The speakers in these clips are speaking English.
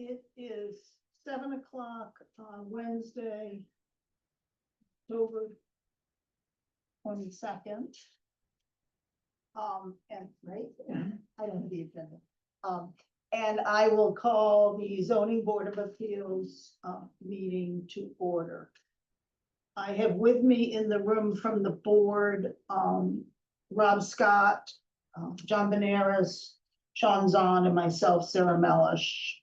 It is 7 o'clock on Wednesday, October 22nd. And right, I don't have the agenda. And I will call the zoning board of appeals meeting to order. I have with me in the room from the board, Rob Scott, John Benares, Sean Zahn, and myself, Sarah Melish.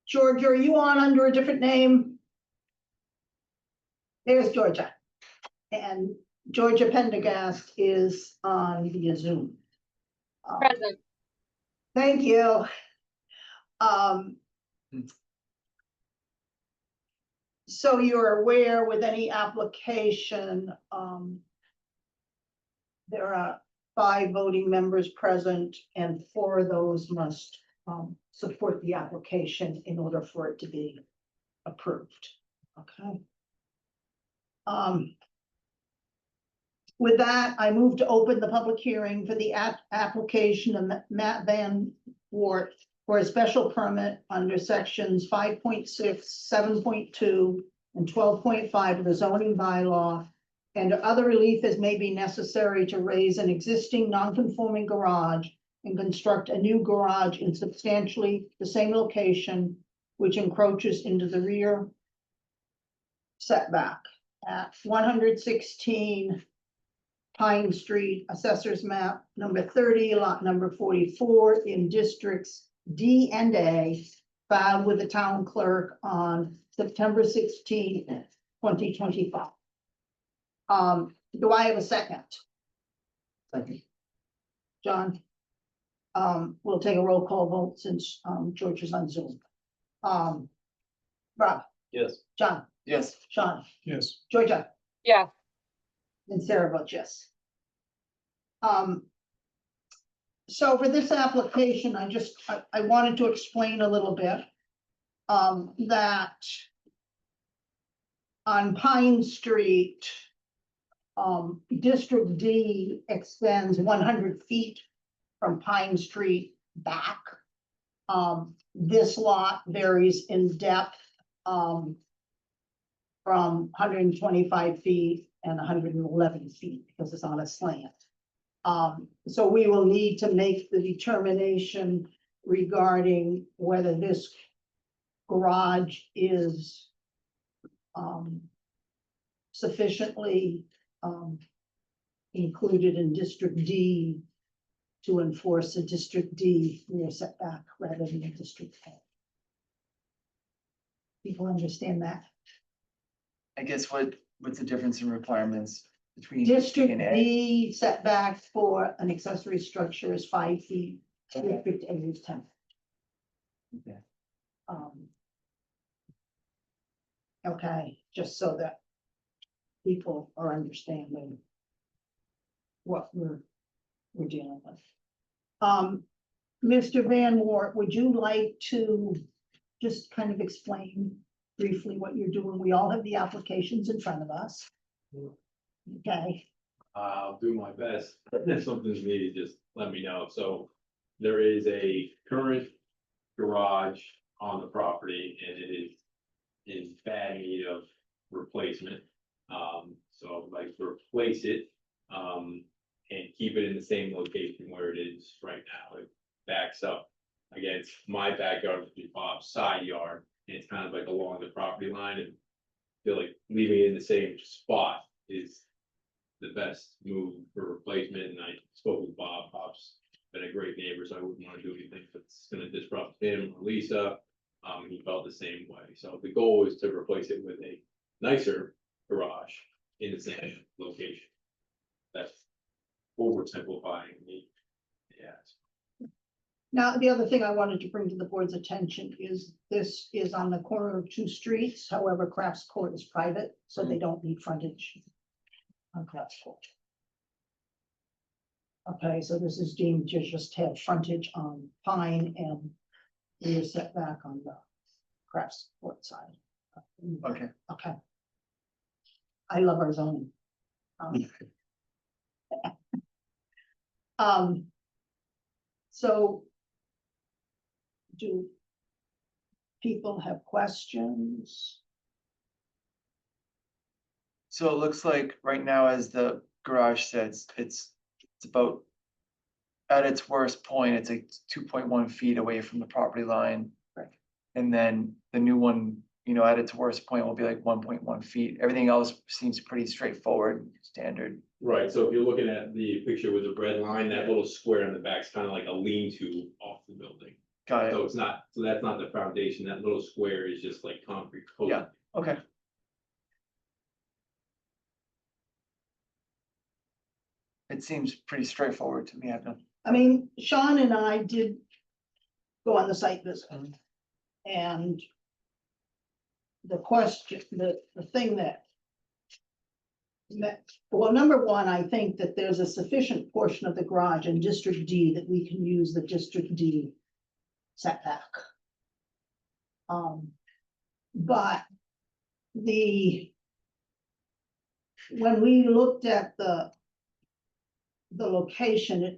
Georgia, are you on under a different name? There's Georgia. And Georgia Pendergast is on via Zoom. Present. Thank you. So you're aware with any application, there are 5 voting members present and 4 of those must support the application in order for it to be approved. Okay. With that, I move to open the public hearing for the application of Matt Van Wart for a special permit under sections 5.6, 7.2, and 12.5 of the zoning bylaw, and other relief as may be necessary to raise an existing non-conforming garage and construct a new garage in substantially the same location, which encroaches into the rear setback at 116 Pine Street, Assessor's Map number 30, lot number 44 in districts D and A, filed with the town clerk on September 16, 2025. Do I have a second? Second. John? We'll take a roll call vote since George is on Zoom. Rob? Yes. John? Yes. Sean? Yes. Georgia? Yeah. And Sarah votes yes. So for this application, I wanted to explain a little bit that on Pine Street, District D extends 100 feet from Pine Street back. This lot varies in depth from 125 feet and 111 feet because it's on a slant. So we will need to make the determination regarding whether this garage is sufficiently included in District D to enforce a District D rear setback rather than a District A. People understand that? I guess what's the difference in requirements between District D and A? D setback for an accessory structure is 5 feet, District A is 10. Okay. Okay, just so that people are understanding what we're dealing with. Mr. Van Wart, would you like to just kind of explain briefly what you're doing? We all have the applications in front of us. Okay, I'll do my best. If something's needed, just let me know. So there is a current garage on the property and it is in bad need of replacement. So I'd like to replace it, and keep it in the same location where it is right now. It backs up against my backyard, which is Bob's side yard, and it's kind of like along the property line, and I feel like leaving it in the same spot is the best move for replacement. And I spoke with Bob. Bob's been a great neighbor, so I wouldn't want to do anything that's gonna disrupt him or Lisa. He felt the same way. So the goal is to replace it with a nicer garage in the same location. That's oversimplifying me. Yeah. now the other thing I wanted to bring to the board's attention is this is on the corner of 2 streets. However, Crafts Court is private, so they don't need frontage on Crafts Court. Okay, so this is deemed to just have frontage on Pine and rear setback on the Crafts Court side. Okay. Okay. I love our zoning. So do people have questions? So it looks like right now, as the garage sits, it's about. At its worst point, it's like 2.1 feet away from the property line. Right. And then the new one, at its worst point will be like 1.1 feet. Everything else seems pretty straightforward, standard. Right, so if you're looking at the picture with the red line, that little square in the back is kind of like a lean-to off the building. Got So it. it's not, so that's not the foundation, that little square is just like concrete coated. Yeah. Okay. It seems pretty straightforward to me. I mean, Sean and I did go on the site visit. And the question, the thing that well, number one, I think that there's a sufficient portion of the garage in District D that we can use the District D setback. But when we looked at the location,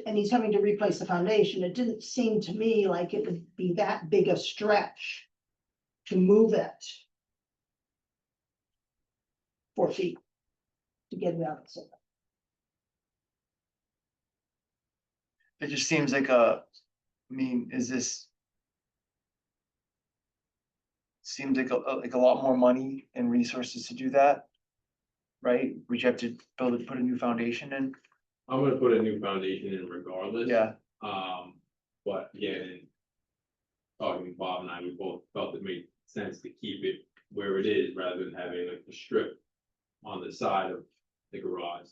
and he's having to replace the foundation, it didn't seem to me like it would be that big a stretch to move it 4 feet to get it out. It just seems like seems like a lot more money and resources to do that, right? Would you have to put a new foundation in? I'm gonna put a new foundation in regardless. Yeah, But again, in talking to Bob and I, we both felt it made sense to keep it where it is rather than having like a strip on the side of the garage.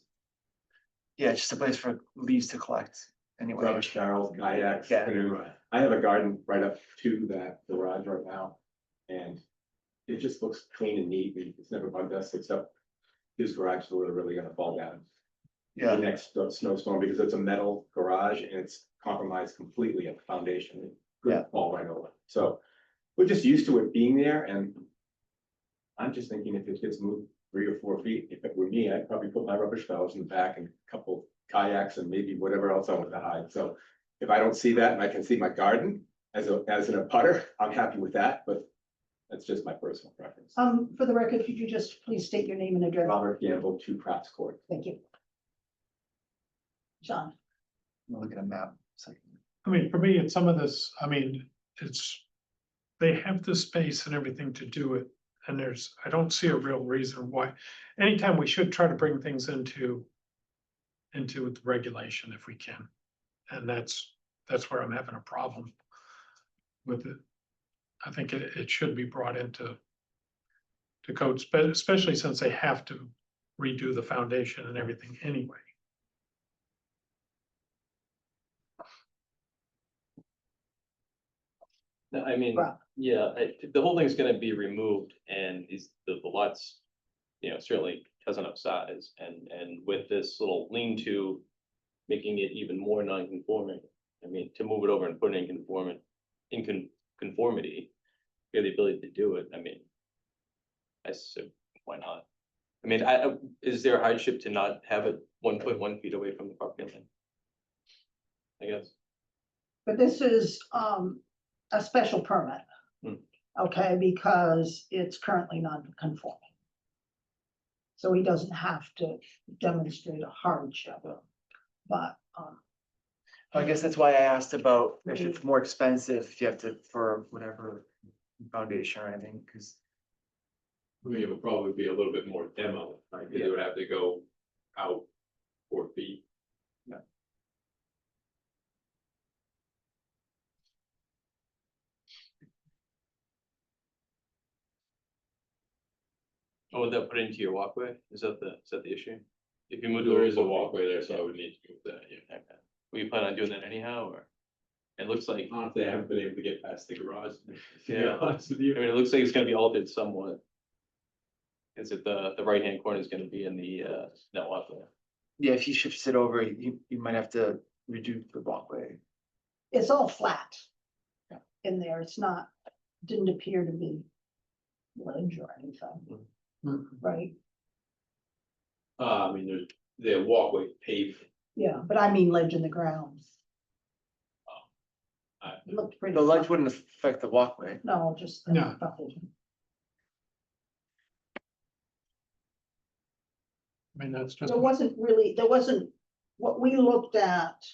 yeah, just a place for leaves to collect anyway. Rubbish barrels, kayaks, Yeah. canoe. I have a garden right up to that garage right now. And it just looks clean and neat. It's never bugged us, except his garage is really gonna fall down. The Yeah, next snowstorm, because it's a metal garage and it's compromised completely at the foundation. It could Yeah. fall right over. So we're just used to it being there, and I'm just thinking if it gets moved 3 or 4 feet, if it were me, I'd probably put my rubbish barrels in the back and a couple kayaks and maybe whatever else I want to hide. So if I don't see that and I can see my garden as in a putter, I'm happy with that, but that's just my personal preference. For the record, could you just please state your name and address? Robert Gamble, 2 Pratt's Court. Thank you. John, look at a map. I mean, for me, it's some of this, I mean, they have the space and everything to do it. And I don't see a real reason why, anytime we should try to bring things into the regulation if we can. And that's where I'm having a problem with it. I think it should be brought into code, especially since they have to redo the foundation and everything anyway. No, I mean, Rob. yeah, the whole thing's gonna be removed and the lots, certainly has enough size and with this little lean-to making it even more non-conforming. I mean, to move it over and put it in conformity, you have the ability to do it. I mean, I said, why not? I mean, is there a hardship to not have it 1.1 feet away from the property line? I guess. but this is a special permit. Okay, because it's currently non-conforming. So he doesn't have to demonstrate a hardship, but I guess that's why I asked about if it's more expensive, if you have to, for whatever foundation or anything, because. I mean, it would probably be a little bit more demo, right? Because it would have to go out 4 feet. Oh, would that put into your walkway? Is that the issue? If you move There is a 4 feet? walkway there, so I would need to move that, yeah. Okay. Will you plan on doing that anyhow, or? It looks like, Honestly, I haven't been able to get past the garage, to be Yeah. honest with I you. mean, it looks like it's gonna be altered somewhat. Is it the right-hand corner is gonna be in the, that walkway? Yeah, if he shifts it over, you might have to redo the walkway. it's all flat in there. It's not, didn't appear to be ledge or anything, right? I mean, there's the walkway paved, Yeah, but I mean ledge in the ground. It looked pretty. The ledge flat. wouldn't affect the walkway. No, just. the No. frontage. I mean, that's just, There wasn't, what we looked at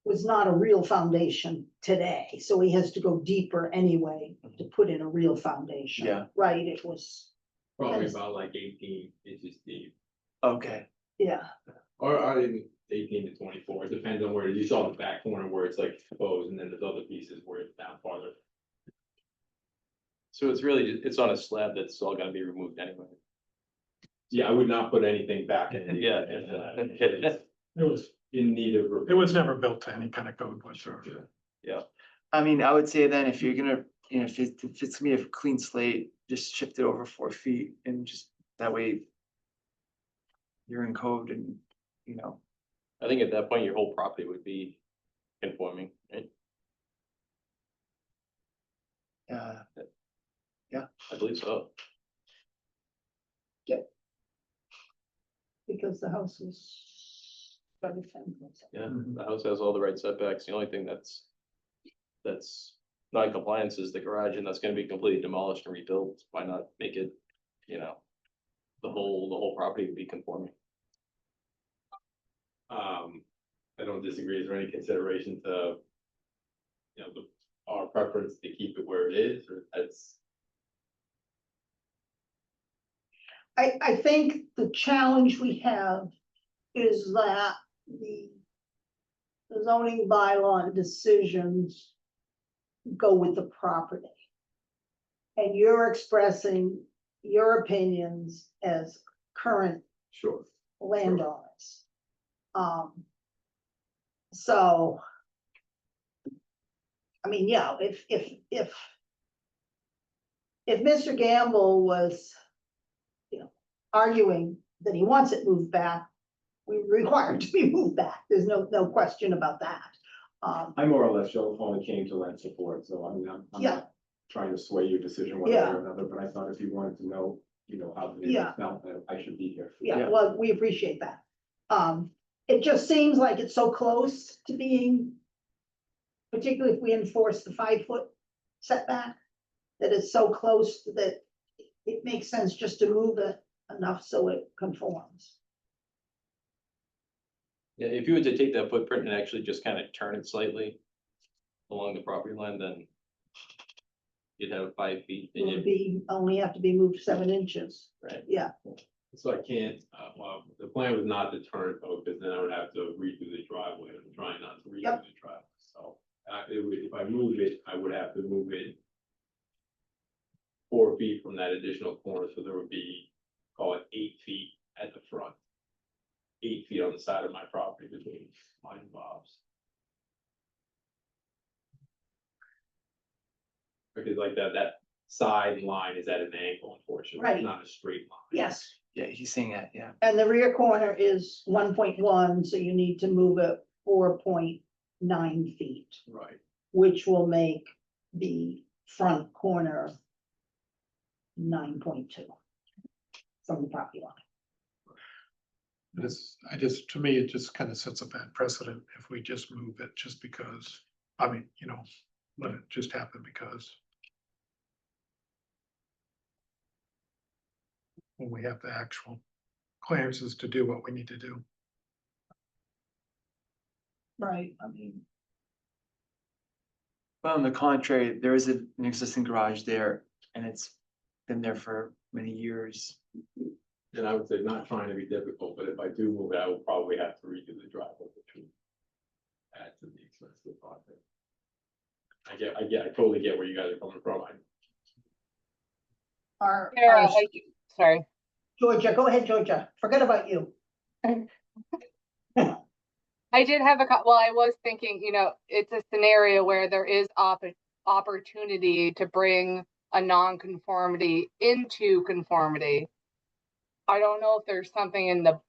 was not a real foundation today, so he has to go deeper anyway to put in a real foundation. Yeah. Right, it was, Probably Yes. about like 18 inches deep, Okay, yeah, or I didn't, 18 to 24, it depends on where, you saw the back corner where it's like exposed, and then there's other pieces where it's down farther. So it's really, it's on a slab that's all gonna be removed anyway. Yeah, I would not put anything back in. Yeah. It was in need of. it was never built to any kind of code whatsoever. I mean, I would say then if you're gonna, you know, if it's gonna be a clean slate, just shift it over 4 feet and just that way. You're in code and, you know, I think at that point, your whole property would be conforming, right? I believe so. because the house was. very thin. Yeah, Mhm. the house has all the right setbacks. The only thing that's non-compliance is the garage, and that's gonna be completely demolished and rebuilt. Why not make it, you know, the whole property would be conforming. I don't disagree, is there any consideration to, you know, our preference to keep it where it is, or that's, I think the challenge we have is that the zoning bylaw and decisions go with the property. And you're expressing your opinions as current sure. landowners. So. I mean, yeah, if Mr. Gamble was, you know, arguing that he wants it moved back, we require it to be moved back. There's no question about that. I more or less just only came to lend support, so I mean, I'm Yeah. not trying to sway your decision one way Yeah. or another, but I thought if you wanted to know, you know, how the Yeah. neighbors felt, that I should be here. Yeah, Yeah. well, we appreciate that. It just seems like it's so close to being, particularly if we enforce the 5-foot setback, that it's so close that it makes sense just to move it enough so it conforms. Yeah, if you were to take that footprint and actually just kind of turn it slightly along the property line, then you'd have 5 feet It and would you, be, only have to be moved 7 inches. right? Yeah, So I can't, well, the plan was not to turn it though, because then I would have to redo the driveway, I'm trying not to redo Yep. the driveway, so. If I move it, I would have to move it 4 feet from that additional corner, so there would be, call it 8 feet at the front. 8 feet on the side of my property between mine and Bob's. Because like that side line is at an angle, unfortunately, Right. it's not a straight line. yes. yeah, he's saying that, yeah. And the rear corner is 1.1, so you need to move it 4.9 feet, Right. which will make the front corner 9.2 from the property line. To me, it just kind of sets a bad precedent if we just move it just because, I mean, you know, let it just happen because. When we have the actual clearances to do what we need to do. Right, I mean, Well, on the contrary, there is an existing garage there and it's been there for many years. And I would say not trying to be difficult, but if I do move it, I will probably have to redo the driveway, which would add to the expense of the project. I totally get where you guys are coming from. Sarah, sorry. Georgia, go ahead, Georgia, forget about you. I did have well, I was thinking, you know, it's a scenario where there is opportunity to bring a non-conformity into conformity. I don't know if there's something in the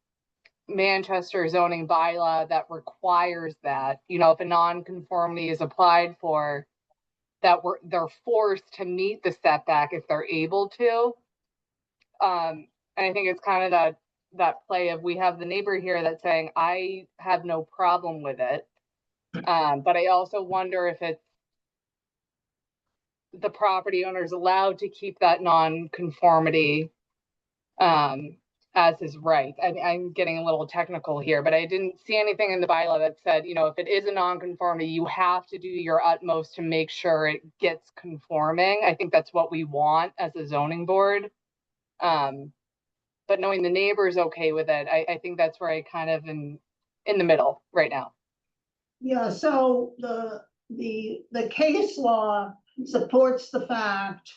Manchester zoning bylaw that requires that, you know, if a non-conformity is applied for, that they're forced to meet the setback if they're able to. And I think it's kind of that play of, we have the neighbor here that's saying, I have no problem with it. But I also wonder if it's the property owner is allowed to keep that non-conformity as his right. I'm getting a little technical here, but I didn't see anything in the bylaw that said, if it is a non-conformity, you have to do your utmost to make sure it gets conforming. I think that's what we want as a zoning board. But knowing the neighbor's okay with it, I think that's where I kind of am in the middle right now. Yeah, so the case law supports the fact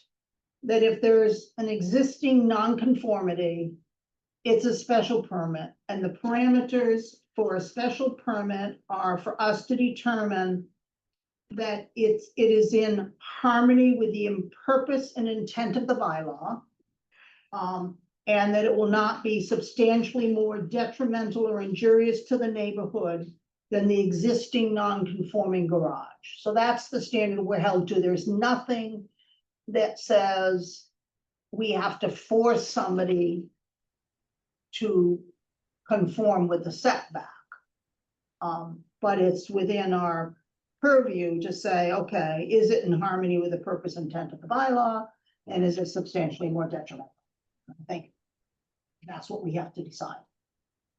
that if there's an existing nonconformity, it's a special permit, and the parameters for a special permit are for us to determine that it is in harmony with the purpose and intent of the bylaw. And that it will not be substantially more detrimental or injurious to the neighborhood than the existing non-conforming garage. So that's the standard we're held to. There's nothing that says we have to force somebody to conform with the setback. But it's within our purview to say, okay, is it in harmony with the purpose and intent of the bylaw? And is it substantially more detrimental? I think that's what we have to decide.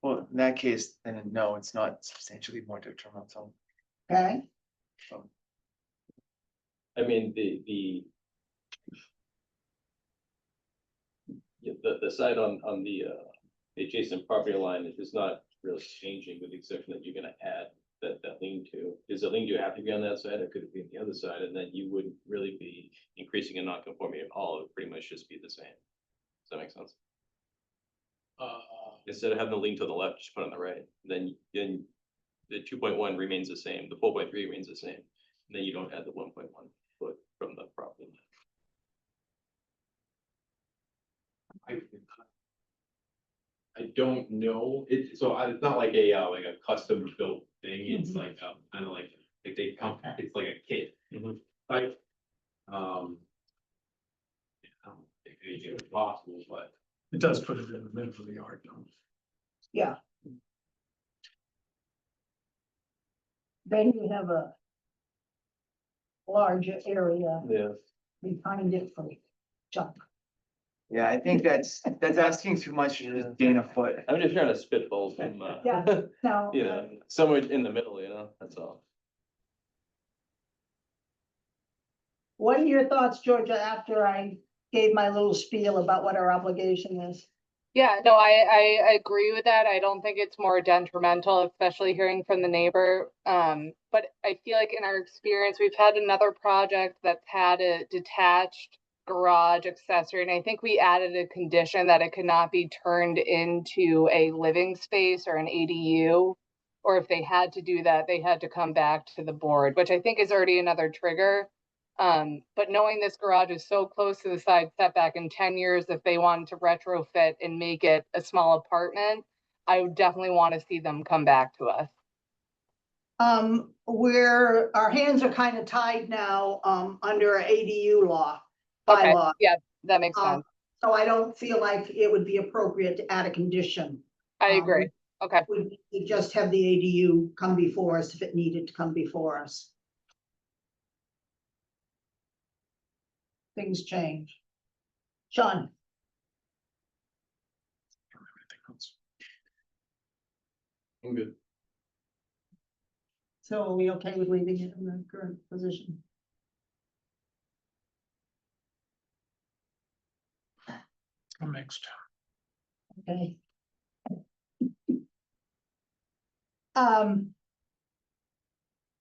Well, in that case, then no, it's not substantially more detrimental. Okay, I mean, the side on the adjacent property line is not really changing, with the exception that you're gonna add that lean-to. Does the lean-to have to be on that side, or could it be on the other side? And then you wouldn't really be increasing a non-conformity at all. It would pretty much just be the same. Does that make sense? Instead of having the lean to the left, just put it on the right, then the 2.1 remains the same, the 4.3 remains the same. And then you don't add the 1.1 foot from the property line. I don't know, it's not like a custom built thing, it's like, kind of like they come, it's like a kit. Type. I don't think anything is possible, but. It does put it in the middle of the yard, though. yeah. Then you have a larger area Yeah. behind it for junk. Yeah, I think that's asking too much to just gain a foot. I'm just trying to spitball some, Yeah. Now, somewhere in the middle, that's all. what are your thoughts, Georgia, after I gave my little spiel about what our obligation is? Yeah, no, I agree with that. I don't think it's more detrimental, especially hearing from the neighbor. But I feel like in our experience, we've had another project that's had a detached garage accessory, and I think we added a condition that it could not be turned into a living space or an ADU. Or if they had to do that, they had to come back to the board, which I think is already another trigger. But knowing this garage is so close to the side setback, in 10 years, if they wanted to retrofit and make it a small apartment, I would definitely want to see them come back to us. Our hands are kind of tied now, under our ADU law. Okay, Bylaw. yeah, that makes Um, sense. So I don't feel like it would be appropriate to add a condition. I agree. Okay, We just have the ADU come before us if it needed to come before us. Things change. Sean, I don't have anything else. I'm good. so are we okay with leaving it in the current position? I'm mixed. Okay.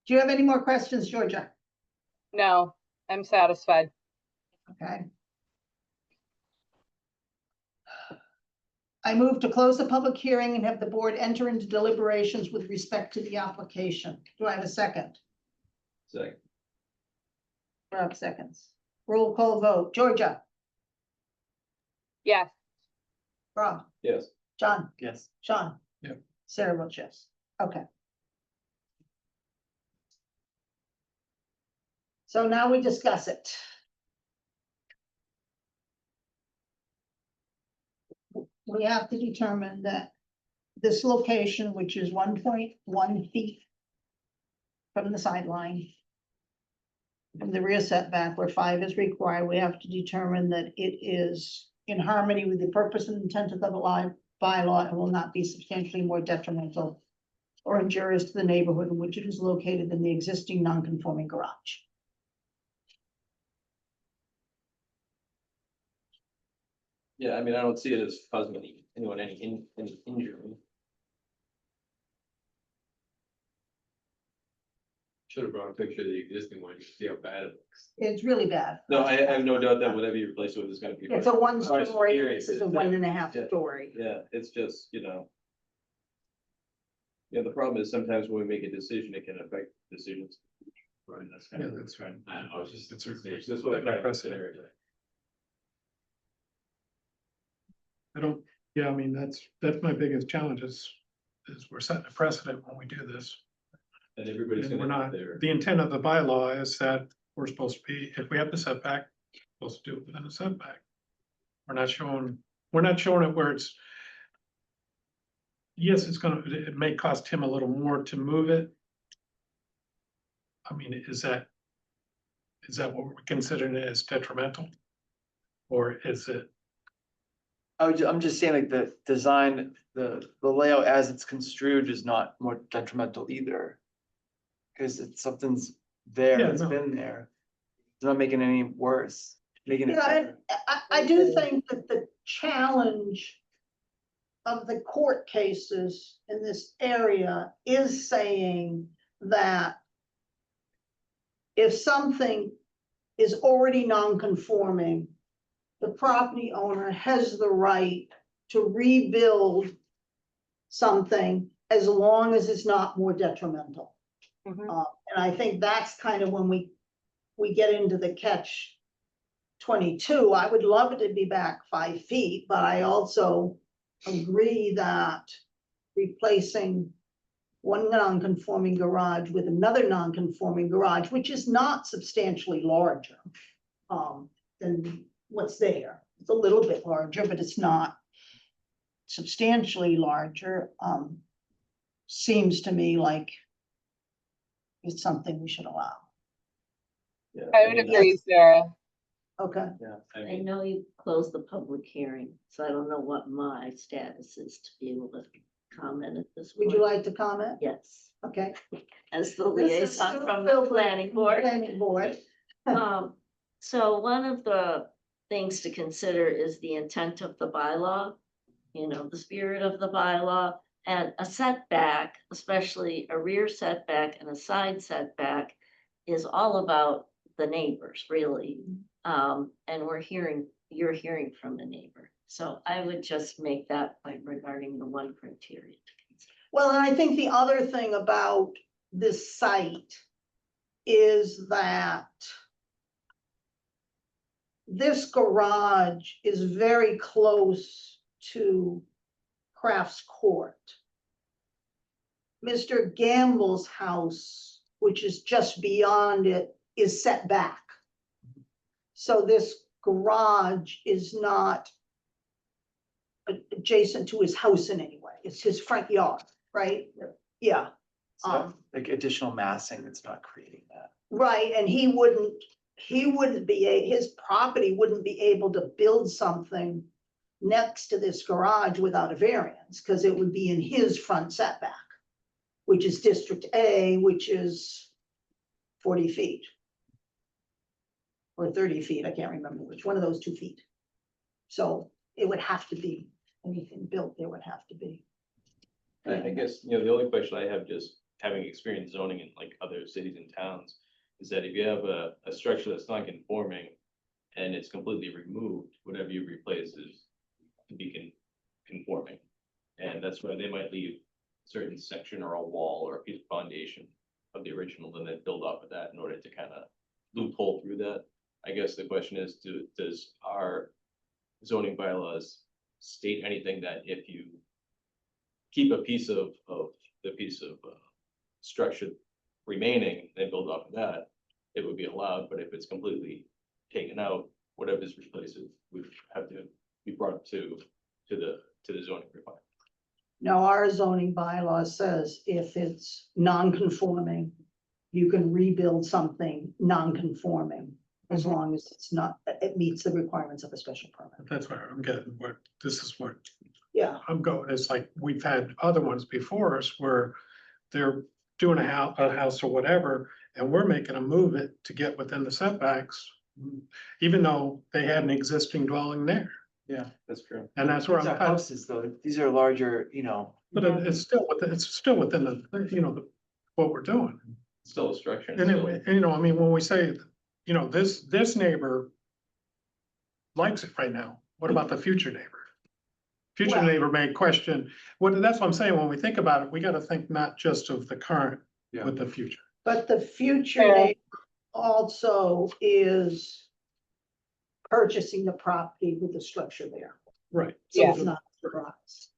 Do you have any more questions, Georgia? no, I'm satisfied. Okay. I move to close the public hearing and have the board enter into deliberations with respect to the application. Do I have a second? Second. Rob seconds. Roll call vote. Georgia, Yes, Rob, Yes. John, Yes. Sean. Yep. Sarah votes yes. Okay. So now we discuss it. We have to determine that this location, which is 1.1 feet from the sideline. From the rear setback where 5 is required, we have to determine that it is in harmony with the purpose and intent of the bylaw and will not be substantially more detrimental or injurious to the neighborhood in which it is located than the existing non-conforming garage. Yeah, I mean, I don't see it as causing anyone any injury. Should have brought a picture of the existing one, you can see how bad it looks. It's really bad. No, I have no doubt that whatever you replace it with is gonna be. It's a one Sorry, story, serious, this is a it's- 1.5 yeah. story. Yeah, it's just, you know. Yeah, the problem is sometimes when we make a decision, it can affect decisions. Right, that's kind Yeah, of, that's right. I was just, It's this a- is what I kind of precedent. considered. I don't, yeah, I mean, that's my biggest challenge is we're setting a precedent when we do this. And everybody's And we're gonna not, have their, the intent of the bylaw is that we're supposed to be, if we have the setback, we're supposed to do it within a setback. We're not showing it where it's. Yes, it may cost him a little more to move it. I mean, is that what we're considering as detrimental? Or is it, I'm just saying like the design, the layout as it's construed is not more detrimental either. Cause it's something's there, Yeah, it's no. been there. It's not making it any worse, making it Yeah, and better. I do think that the challenge of the court cases in this area is saying that if something is already non-conforming, the property owner has the right to rebuild something as long as it's not more detrimental. Mhm. And I think that's kind of when we get into the catch 22. I would love it to be back 5 feet, but I also agree that replacing one non-conforming garage with another non-conforming garage, which is not substantially larger than what's there. It's a little bit larger, but it's not substantially larger, seems to me like it's something we should allow. Yeah, I would mean, agree, Sarah. Okay, Yeah, I I mean, know you closed the public hearing, so I don't know what my status is to be able to comment at this point. would you like to comment? Yes, Okay. as the This is liaison still from the filled with planning board. Planning board. So one of the things to consider is the intent of the bylaw, the spirit of the bylaw, and a setback, especially a rear setback and a side setback, is all about the neighbors, really. And you're hearing from the neighbor. So I would just make that point regarding the one criteria to consider. Well, and I think the other thing about this site is that this garage is very close to Crafts Court. Mr. Gamble's house, which is just beyond it, is set back. So this garage is not adjacent to his house in any way. It's his front yard, right? Yeah. So, like additional massing that's not creating that. Right, and he wouldn't be, his property wouldn't be able to build something next to this garage without a variance, because it would be in his front setback, which is District A, which is 40 feet. Or 30 feet, I can't remember which, one of those 2 feet. So it would have to be, anything built there would have to be. I guess, the only question I have, just having experience zoning in like other cities and towns, is that if you have a structure that's not conforming and it's completely removed, whatever you replace is to be conforming. And that's why they might leave a certain section or a wall or a piece of foundation of the original, then they build off of that in order to kind of loophole through that. I guess the question is, does our zoning bylaws state anything that if you keep a piece of structure remaining, then build off of that, it would be allowed, but if it's completely taken out, whatever's replaced would have to be brought up to the zoning requirement. Now, our zoning bylaw says if it's non-conforming, you can rebuild something non-conforming as Mhm. long as it's not, it meets the requirements of a special permit. That's what I'm getting, this is what Yeah, I'm going, it's like, we've had other ones before us where they're doing a house or whatever, and we're making them move it to get within the setbacks, even though they had an existing dwelling there, Yeah. That's true. and that's where These are I'm kind of, houses though, these are larger, but it's still within the, what we're doing. Still a structure. and And still- it, I mean, when we say, this neighbor likes it right now, what about the future neighbor? Future Well- neighbor may question, that's what I'm saying, when we think about it, we gotta think not just of the current, Yeah. but the future. but the future Yeah. neighbor also is purchasing the property with the structure there. Right. So Yeah. it's not a surprise.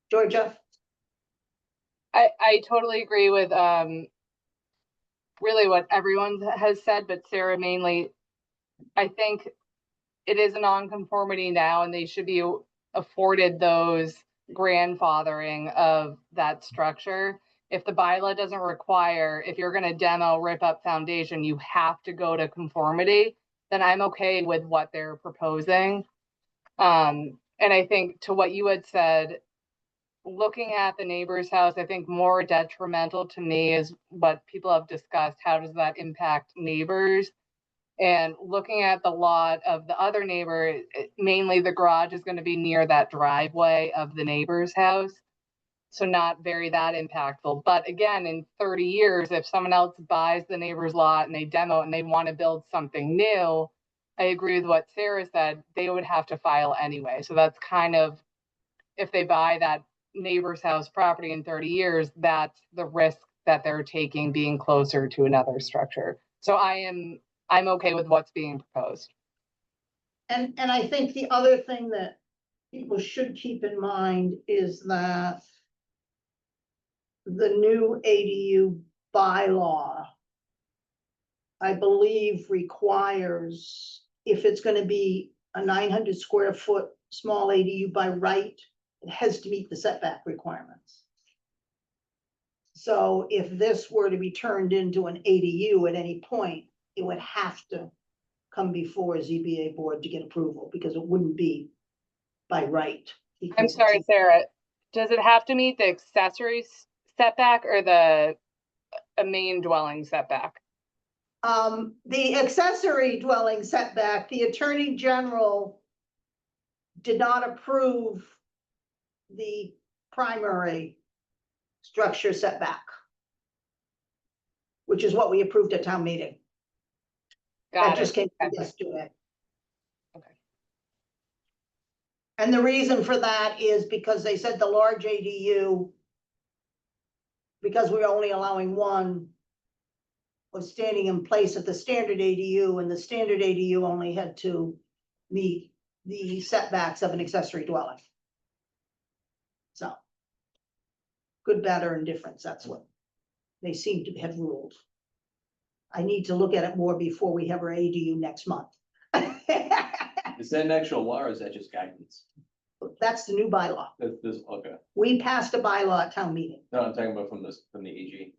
Georgia? I totally agree with, really what everyone has said, but Sarah mainly, I think it is a non-conformity now and they should be afforded those grandfathering of that structure. If the bylaw doesn't require, if you're gonna demo, rip up foundation, you have to go to conformity, then I'm okay with what they're proposing. And I think to what you had said, looking at the neighbor's house, I think more detrimental to me is what people have discussed. How does that impact neighbors? And looking at the lot of the other neighbor, mainly the garage is going to be near that driveway of the neighbor's house. So not very that impactful. But again, in 30 years, if someone else buys the neighbor's lot and they demo and they want to build something new, I agree with what Sarah said, they would have to file anyway. So that's kind of, if they buy that neighbor's house property in 30 years, that's the risk that they're taking being closer to another structure. So I'm okay with what's being proposed. And I think the other thing that people should keep in mind is that the new ADU bylaw, I believe, requires, if it's gonna be a 900 square foot small ADU by right, it has to meet the setback requirements. So if this were to be turned into an ADU at any point, it would have to come before a ZBA board to get approval, because it wouldn't be by right. I'm because sorry, it's- Sarah, does it have to meet the accessory setback or the a main dwelling setback? The accessory dwelling setback, the Attorney General did not approve the primary structure setback, which is what we approved at town meeting. That Got just it. came Okay. yesterday. Okay. And the reason for that is because they said the large ADU, because we're only allowing one, was standing in place of the standard ADU, and the standard ADU only had to meet the setbacks of an accessory dwelling. So. Good, bad, or indifference, that's what they seem to have ruled. I need to look at it more before we have our ADU next month. Is that an actual law or is that just guidance? That's the new bylaw. This, okay, We passed a bylaw at town meeting. no, I'm talking about from the AG.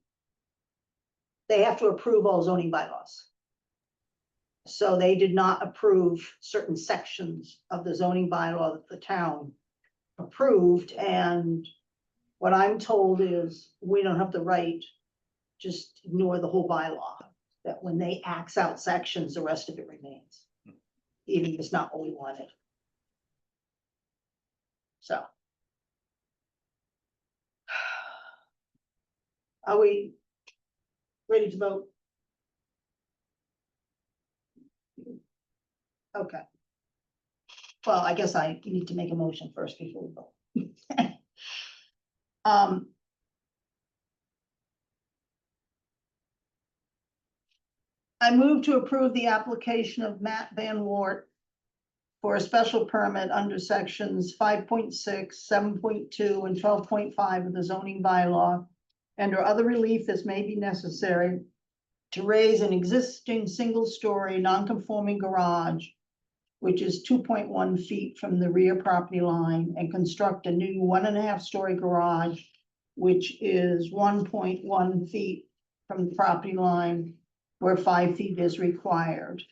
They have to approve all zoning bylaws. So they did not approve certain sections of the zoning bylaw that the town approved, and what I'm told is we don't have the right, just ignore the whole bylaw. That when they axe out sections, the rest of it remains. Even if it's not what we wanted. So. Are we ready to vote? Okay. Well, I guess I need to make a motion first before we vote. I move to approve the application of Matt Van Wart for a special permit under sections 5.6, 7.2, and 12.5 of the zoning bylaw, and or other relief as may be necessary to raise an existing single-story non-conforming garage, which is 2.1 feet from the rear property line, and construct a new 1.5-story garage, which is 1.1 feet from the property line where 5 feet is required.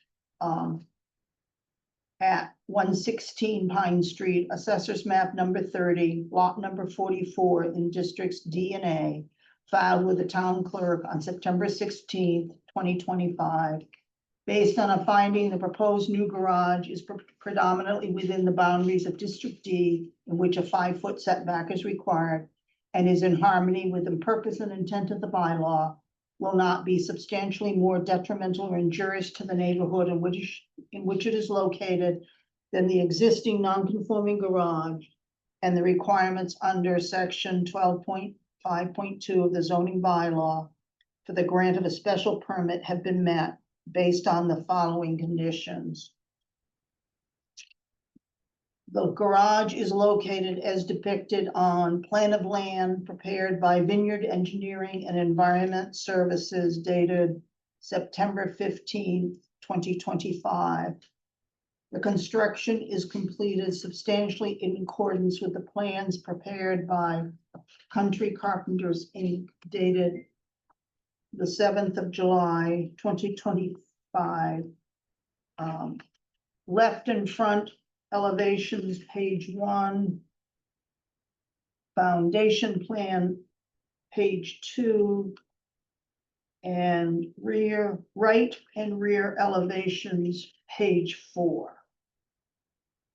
At 116 Pine Street, Assessors Map number 30, lot number 44 in districts D and A, filed with the town clerk on September 16th, 2025. Based on a finding, the proposed new garage is predominantly within the boundaries of District D, in which a 5-foot setback is required, and is in harmony with the purpose and intent of the bylaw, will not be substantially more detrimental or injurious to the neighborhood in which it is located than the existing non-conforming garage, and the requirements under section 12.5.2 of the zoning bylaw for the grant of a special permit have been met based on the following conditions. The garage is located as depicted on plan of land prepared by Vineyard Engineering and Environment Services dated September 15th, 2025. The construction is completed substantially in accordance with the plans prepared by Country Carpenters, Inc., dated the 7th of July, 2025. Left and front elevations, page 1. Foundation plan, page 2. And right and rear elevations, page 4.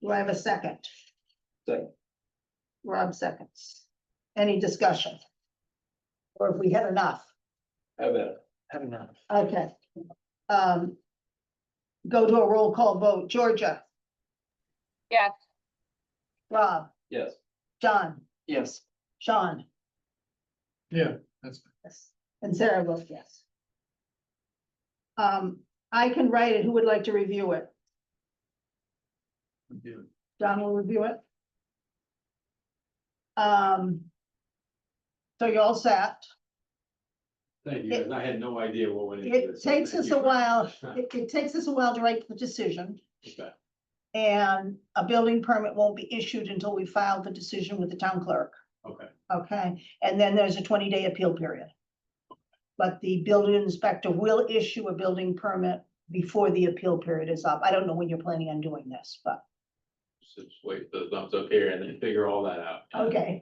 Do I have a second? Second. Rob seconds. Any discussion? Or have we had enough? How about it? Have enough. Okay. Go to a roll call vote. Georgia, Yes, Rob, Yes. John, Yes, Yeah, Sean, that's, yes, and Sarah votes yes. I can write it. Who would like to review it? John will review it. So you're all set. Thank you, guys. I had no idea what went into It this. so takes thank us you. a while, it takes us a while to write the decision. Okay. And a building permit won't be issued until we file the decision with the town clerk. Okay, Okay, and then there's a 20-day appeal period. But the building inspector will issue a building permit before the appeal period is up. I don't know when you're planning on doing this, but, so just wait for the thumbs up here and then figure all that out. Okay.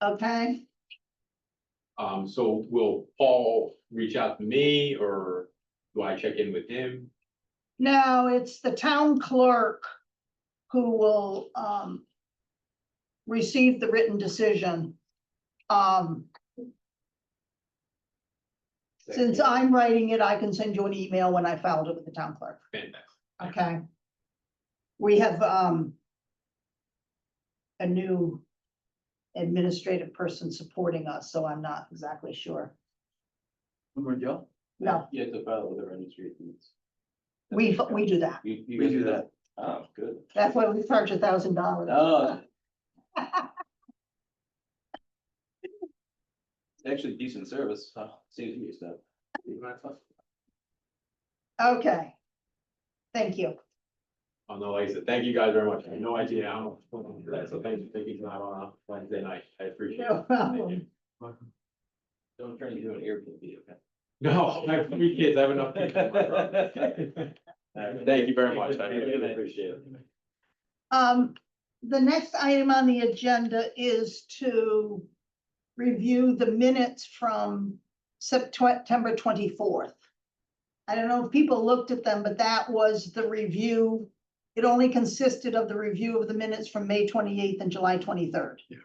okay, So will Paul reach out to me or do I check in with him? now it's the town clerk who will, receive the written decision. Since I'm writing it, I can send you an email when I filed it with the town clerk. Fantastic. Okay. We have, a new administrative person supporting us, so I'm not exactly sure. Who Joe? No, You have to file with the registry of deeds. we do that. You We guys do that. Oh, good. That's why we charge $1,000. Oh. Actually decent service, saves me stuff. Okay. Thank you. Oh, no, like I said, thank you guys very much. I had no idea how, so thank you for taking time on a Wednesday night. I appreciate No it. Thank problem. you. Don't turn into an Airbnb, okay? No, I have 3 kids. I have enough. people. Thank you very much. I really appreciate it. The next item on the agenda is to review the minutes from September 24th. I don't know if people looked at them, but that was the review. It only consisted of the review of the minutes from May 28th and July 23rd. Yeah,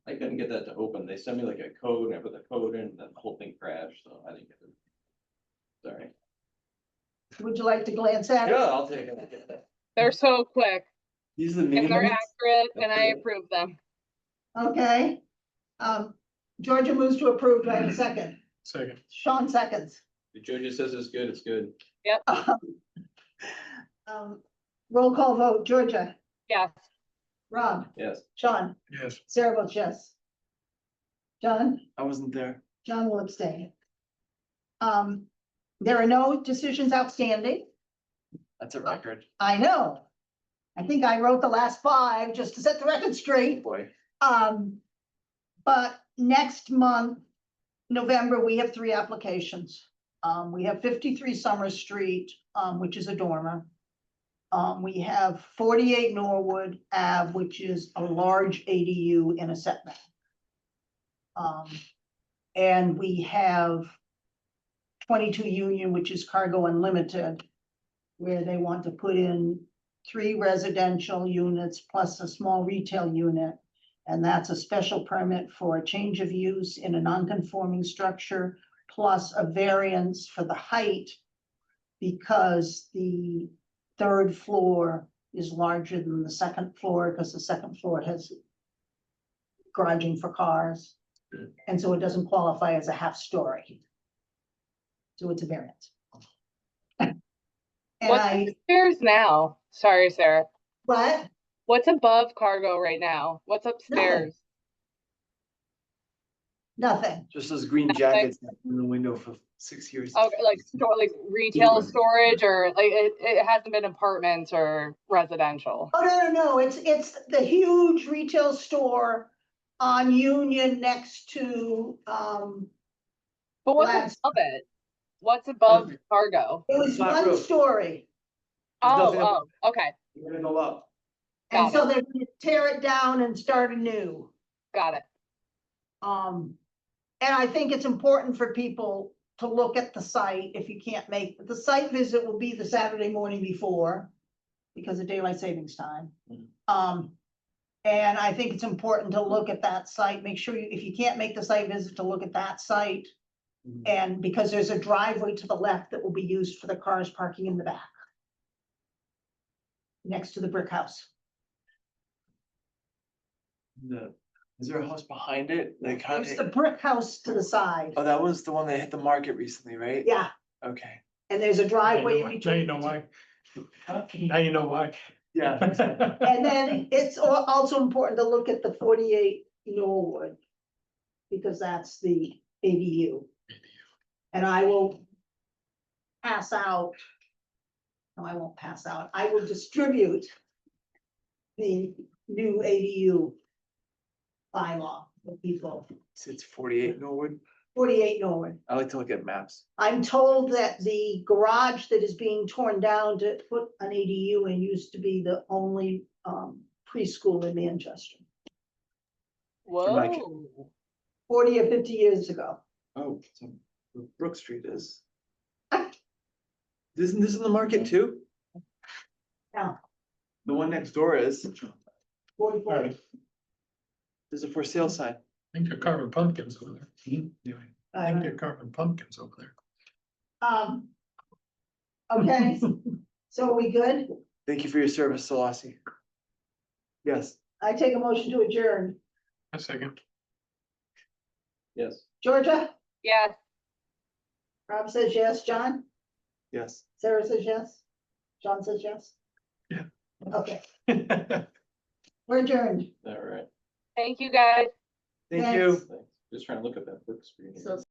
I couldn't get that to open. They sent me like a code and I put the code in, and then the whole thing crashed, so I didn't get it. Sorry. Would you like to glance at it? I'll take it. they're so quick These are the and mini they're minutes? accurate and I approve them. Okay. Georgia moves to approve. Do I have a second? second, Sean seconds. The judge says it's good, it's good. Roll call vote. Georgia, Yes, Rob, Yes. Sean, yes, Sarah votes yes. John? I wasn't there. John will abstain. There are no decisions outstanding. That's a record. I know. I think I wrote the last 5 just to set the record straight. Boy. But next month, November, we have 3 applications. We have 53 Summer Street, which is a dormer. We have 48 Norwood Ave, which is a large ADU in a setback. And we have 22 Union, which is Cargo Unlimited, where they want to put in 3 residential units plus a small retail unit. And that's a special permit for a change of use in a non-conforming structure, plus a variance for the height, because the 3rd floor is larger than the 2nd floor, because the 2nd floor has garaging for cars. And so it doesn't qualify as a half story. So it's a variance. And What's upstairs now? Sorry, Sarah. what? What's above cargo right now? What's upstairs? Nothing. Just those green jackets in the window for 6 years. Okay, like store, like retail storage, or like it hasn't been apartments or residential. Oh, no, it's the huge retail store on Union next to, But what's Glass. above it? What's above cargo? it was Flat 1 roof. story. There's nothing Oh, up- oh, okay, You're gonna go up. And Got so they're gonna tear it down and start anew. got it. And I think it's important for people to look at the site if you can't make, the site visit will be the Saturday morning before, because of daylight savings time. And I think it's important to look at that site, make sure you, if you can't make the site visit, to look at that site. Mhm. And because there's a driveway to the left that will be used for the cars parking in the back. Next to the brick house. Is there a house behind it? Like how? There's the brick house to the side. Oh, that was the one that hit the market recently, right? Yeah, Okay. and there's a Now driveway in you between. know why. Now you know why. Yeah. And then it's also important to look at the 48 Norwood. Because that's the ADU. And I will pass out. No, I won't pass out. I will distribute the new ADU bylaw with people. It's 48 Norwood. 48 Norwood. I like to look at maps. I'm told that the garage that is being torn down to put an ADU in used to be the only preschool in Manchester, my kid. Whoa. 40 or 50 years ago. Oh, so Brook Street is. Isn't this in the market too? No. The one next door is. 44. Alright, There's a for sale sign. I think they're carving pumpkins over there. Anyway, I think they're carving pumpkins over there. Okay, so are we good? Thank you for your service, Solasi. Yes. I take a motion to adjourn. A second. Yes. Georgia, Yes. Rob says yes, John, Yes. Sarah says yes, John says yes. Yeah. Okay, we're adjourned. All right. Thank you, guys. Thank Thanks. you. Thanks. Just trying to look at that book screen. So